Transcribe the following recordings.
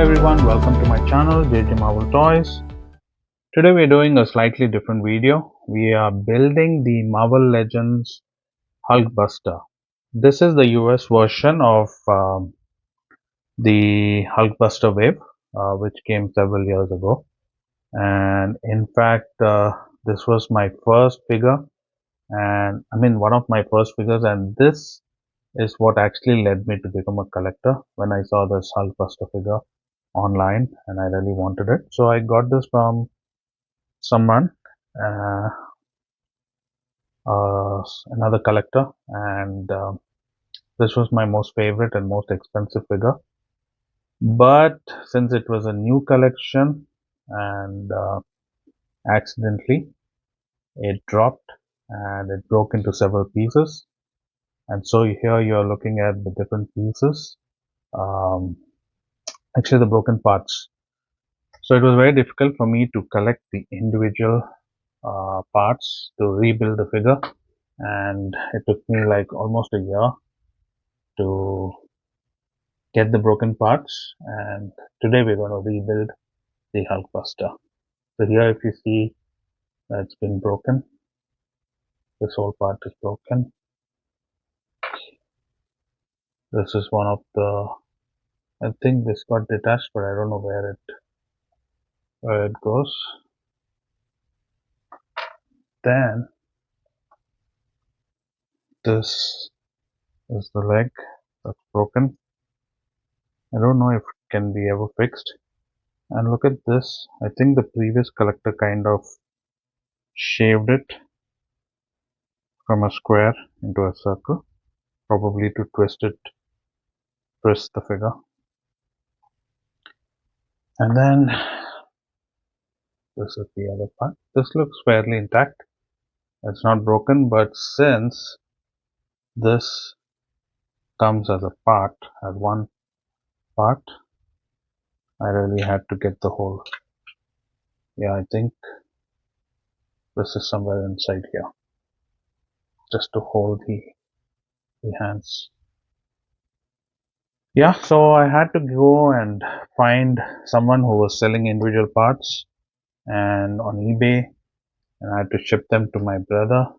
everyone, welcome to my channel JJ Marvel Toys. Today we're doing a slightly different video. We are building the Marvel Legends Hulkbuster. This is the US version of the Hulkbuster wave, which came several years ago. And in fact, this was my first figure, and I mean one of my first figures, and this is what actually led me to become a collector when I saw this Hulkbuster figure online and I really wanted it. So I got this from someone, uh, another collector, and this was my most favorite and most expensive figure. But since it was a new collection and accidentally it dropped and it broke into several pieces, and so here you are looking at the different pieces, um, actually the broken parts. So it was very difficult for me to collect the individual parts to rebuild the figure, and it took me like almost a year to get the broken parts, and today we're going to rebuild the Hulkbuster. So here if you see it's been broken, this whole part is broken. This is one of the, I think this got detached, but I don't know where it goes. Then this is the leg that's broken. I don't know if it can be ever fixed. And look at this. I think the previous collector kind of shaved it from a square into a circle, probably to twist the figure. And then this is the other part. This looks fairly intact. It's not broken, but since this comes as a part, as one part, I really had to get the whole. Yeah, I think this is somewhere inside here, just to hold the hands. Yeah, so I had to go and find someone who was selling individual parts and on eBay, and I had to ship them to my brother.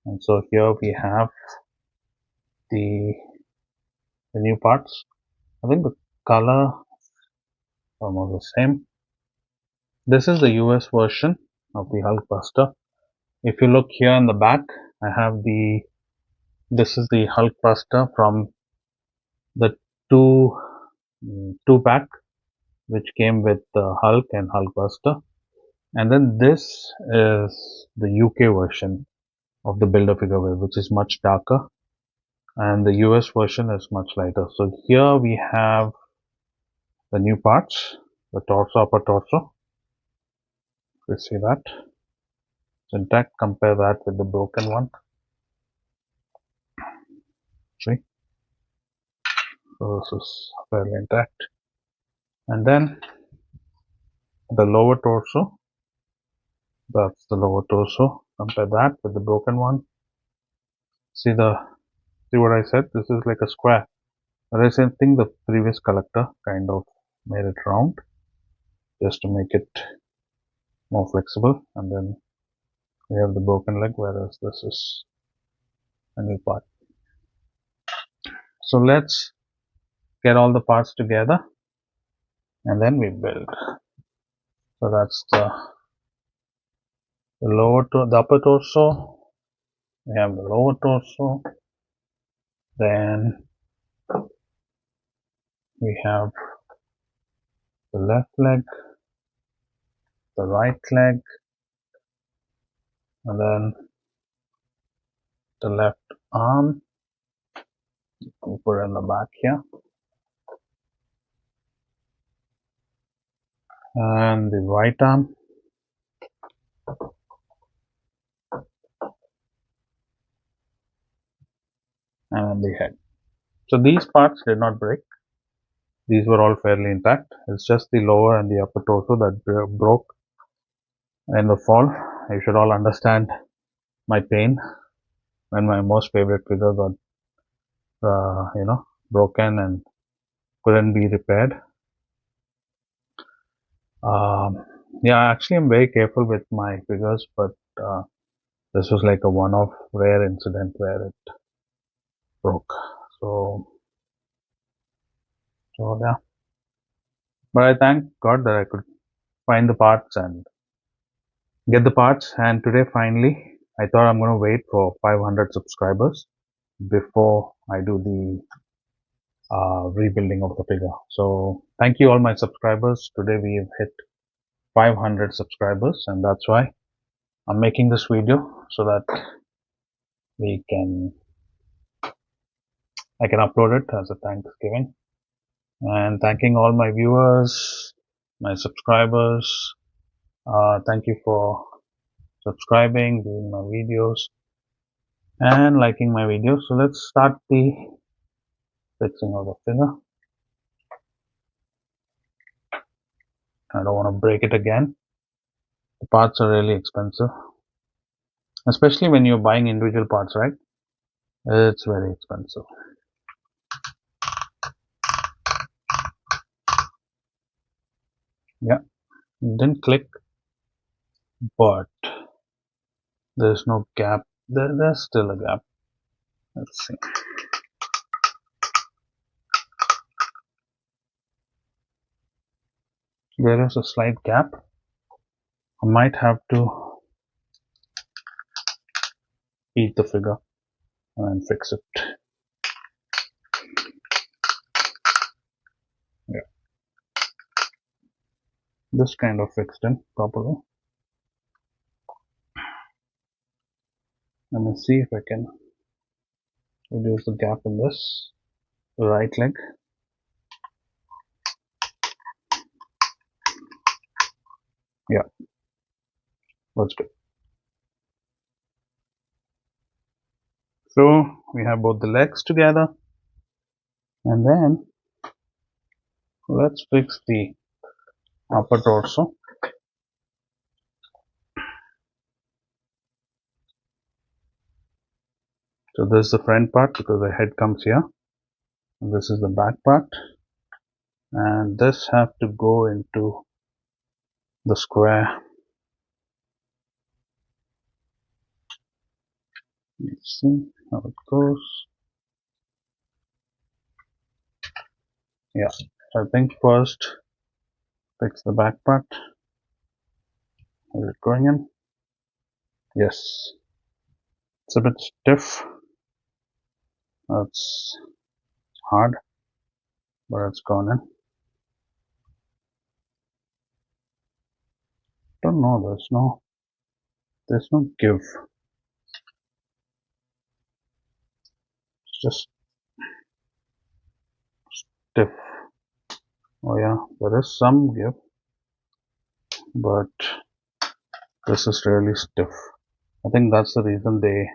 And so here we have the new parts. I think the color is almost the same. This is the US version of the Hulkbuster. If you look here in the back, I have this is the Hulkbuster from the two pack, which came with Hulk and Hulkbuster. And then this is the UK version of the Build-A-Figure wave, which is much darker, and the US version is much lighter. So here we have the new parts, the torso, upper torso. You see that it's intact. Compare that with the broken one. See, so this is fairly intact. And then the lower torso, that's the lower torso. Compare that with the broken one. See what I said? This is like a square. But I think the previous collector kind of made it round just to make it more flexible. And then we have the broken leg, whereas this is a new part. So let's get all the parts together and then we build. So that's the upper torso. We have the lower torso. Then we have the left leg, the right leg, and then the left arm. We put it in the back here. And the right arm. And the head. So these parts did not break. These were all fairly intact. It's just the lower and the upper torso that broke in the fall. You should all understand my pain when my most favorite figure got broken and couldn't be repaired. Um, yeah, actually, I'm very careful with my figures, but this was like a one-off rare incident where it broke. So, so yeah. But I thank God that I could find the parts and get the parts. And today, finally, I thought I'm going to wait for 500 subscribers before I do the rebuilding of the figure. So, thank you all my subscribers. Today, we have hit 500 subscribers, and that's why I'm making this video so that we can I can upload it as a Thanksgiving. And thanking all my viewers, my subscribers. Thank you for subscribing, viewing my videos, and liking my videos. So let's start the fixing of the figure. I don't want to break it again. The parts are really expensive, especially when you're buying individual parts, right? It's very expensive. Yeah, it didn't click, but there's no gap. There's still a gap. Let's see. There is a slight gap. I might have to heat the figure and fix it. Yeah, this kind of fixed in properly. Let me see if I can reduce the gap in this right leg. Yeah, that's good. So we have both the legs together, and then let's fix the upper torso. So this is the front part because the head comes here, and this is the back part, and this have to go into the square. Let's see how it goes. Yeah, so I think first fix the back part. Is it going in? Yes, it's a bit stiff. That's hard, but it's gone in. Don't know. There's no give. It's just stiff. Oh yeah, there is some give, but this is really stiff. I think that's the reason they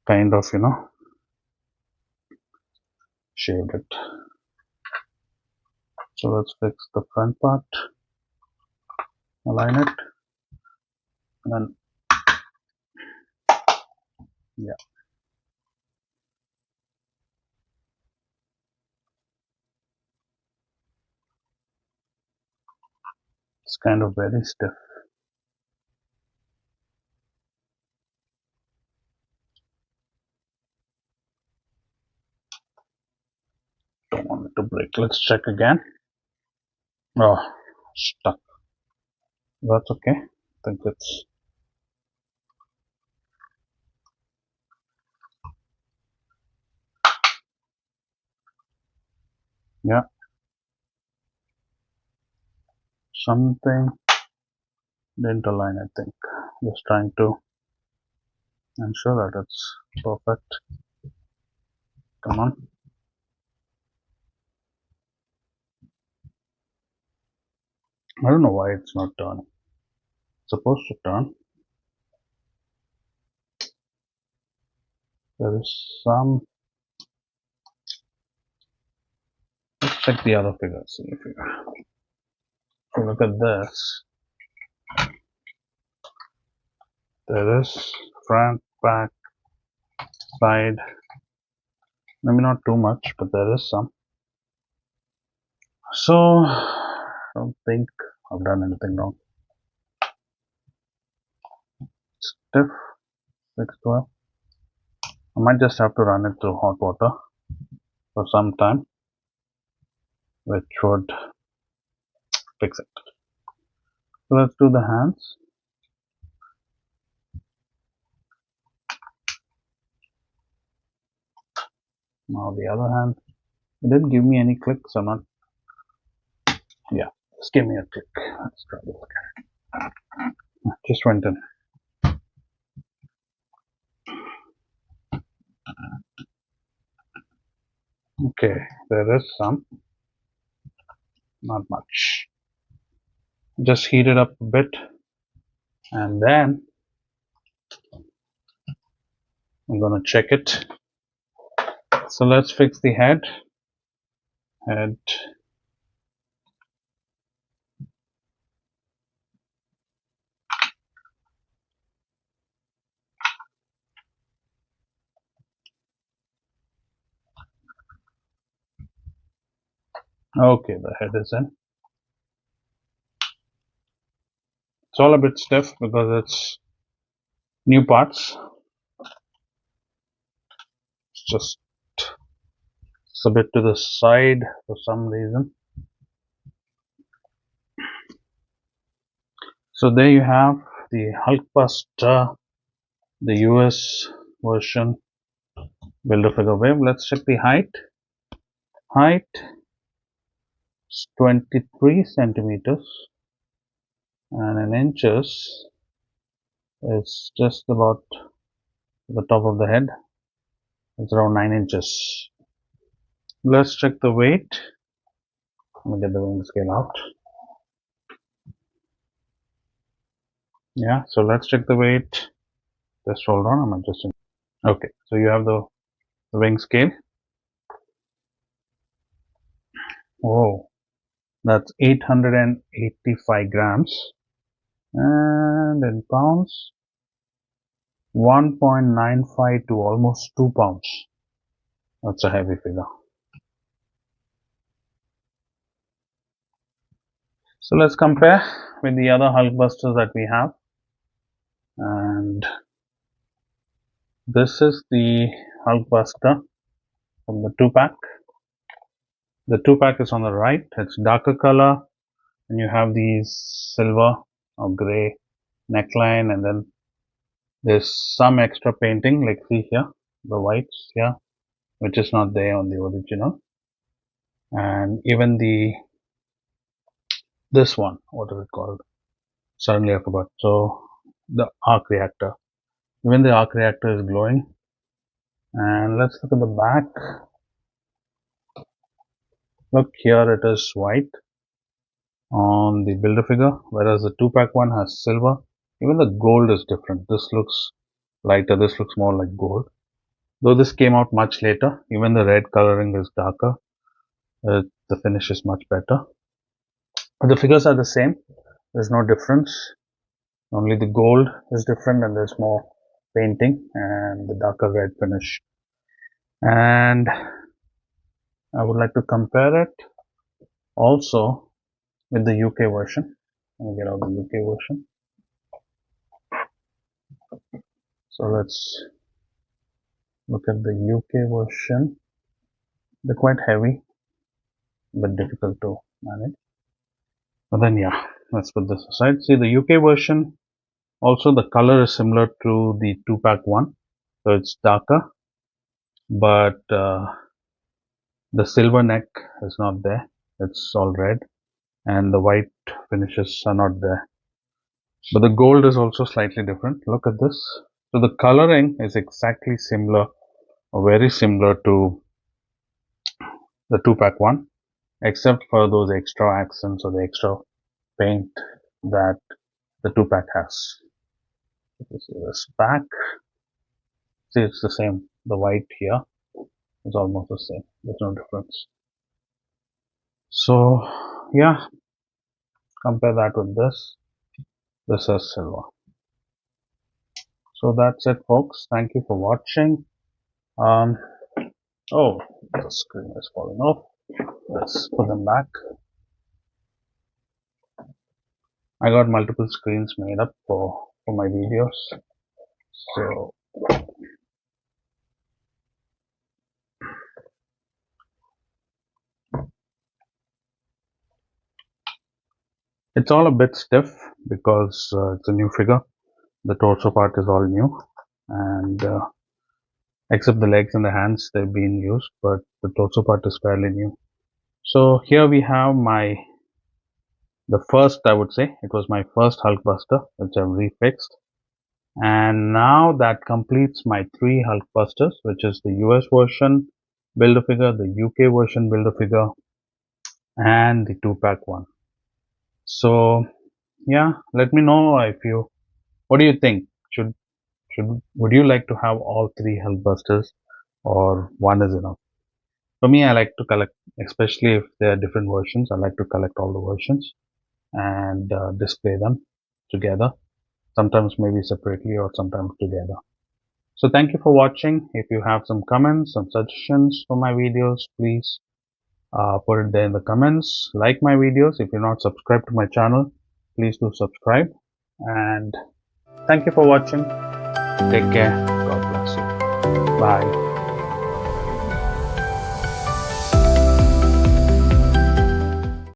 kind of shaved it. So let's fix the front part, align it, and yeah, it's kind of very stiff. Don't want it to break. Let's check again. Oh, stuck. That's okay. I think it's yeah, something didn't align. I think just trying to ensure that it's perfect. Come on. I don't know why it's not turning. It's supposed to turn. There is some. Let's check the other figure. See if you look at this. There is front, back, side. Maybe not too much, but there is some. So I don't think I've done anything wrong. Stiff, 612. I might just have to run it through hot water for some time, which would fix it. So let's do the hands. Now the other hand. It didn't give me any clicks. I'm not. Yeah, just give me a click. Let's try this again. Just went in. Okay, there is some. Not much. Just heat it up a bit, and then I'm gonna check it. So let's fix the head. Head. Okay, the head is in. It's all a bit stiff because it's new parts. It's just it's a bit to the side for some reason. So there you have the Hulkbuster, the US version Build-A-Figure Wave. Let's check the height. Height is 23 centimeters, and in inches is just about the top of the head. It's around 9 inches. Let's check the weight. Let me get the wing scale out. Yeah, so let's check the weight. Just hold on, I'm adjusting. Okay, so you have the wing scale. Whoa, that's 885 grams. And in pounds, 1.95 to almost 2 pounds. That's a heavy figure. So let's compare with the other Hulkbusters that we have. And this is the Hulkbuster from the 2-pack. The 2-pack is on the right. It's darker color, and you have these silver or gray neckline, and then there's some extra painting, like see here, the whites here, which is not there on the original. And even this one, what is it called? Suddenly I forgot. So the arc reactor, even the arc reactor is glowing. And let's look at the back. Look here, it is white on the Build-A-Figure, whereas the 2-pack one has silver. Even the gold is different. This looks lighter, this looks more like gold. Though this came out much later, even the red coloring is darker. The finish is much better. The figures are the same. There's no difference. Only the gold is different, and there's more painting and the darker red finish. And I would like to compare it also with the UK version. Let me get out the UK version. So let's look at the UK version. They're quite heavy, but difficult to manage. But then yeah, let's put this aside. See, the UK version, also the color is similar to the 2-pack one. So it's darker, but the silver neck is not there. It's all red, and the white finishes are not there. But the gold is also slightly different. Look at this. So the coloring is exactly similar, or very similar to the 2-pack one, except for those extra accents or the extra paint that the 2-pack has. If you see this back, see it's the same. The white here is almost the same. There's no difference. So yeah, compare that with this. This is silver. So that's it, folks. Thank you for watching. Oh, the screen is falling off. Let's put them back. I got multiple screens made up for my videos. So it's all a bit stiff because it's a new figure. The torso part is all new, and except the legs and the hands, they've been used, but the torso part is fairly new. So here we have the first, I would say, it was my first Hulkbuster, which I've refixed. And now that completes my 3 Hulkbusters, which is the US version Build-A-Figure, the UK version Build-A-Figure, and the 2-pack one. So yeah, let me know what do you think? Would you like to have all 3 Hulkbusters, or one is enough? For me, I like to collect, especially if there are different versions. I like to collect all the versions and display them together. Sometimes maybe separately or sometimes together. So thank you for watching. If you have some comments, some suggestions for my videos, please put it there in the comments. Like my videos. If you're not subscribed to my channel, please do subscribe. And thank you for watching. Take care. God bless you. Bye.